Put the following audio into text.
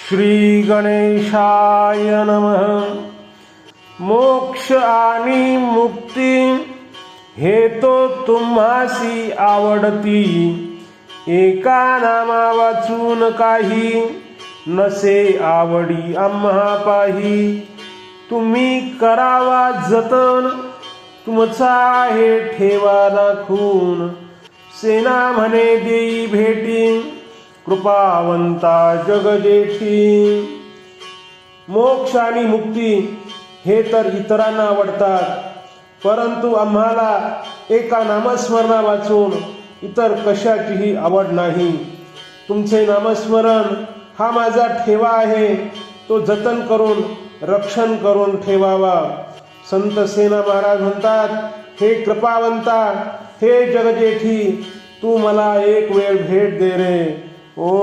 श्री गणेशाय नमः. मोक्ष आणि मुक्ती हे तो तुम्हासी आवडती, एका नामा वाचून काही नसे आवडी आम्हा पाही. तुम्ही करावा जतन तुमचा हे ठेवा राखून, सेना म्हणे देई भेटी कृपावंता जगजेठी. मोक्ष आणि मुक्ती हे तर इतरांना आवडतात, परंतु आम्हाला एका नामस्मरणा वाचून इतर कशाचीही आवड नाही. तुमचे नामस्मरण हा माझा ठेवा आहे, तो जतन करून रक्षण करून ठेवावा. संत सेना महाराज म्हणतात, हे कृपावंता, हे जगजेठी, तू मला एक वेळ भेट दे रे. ओ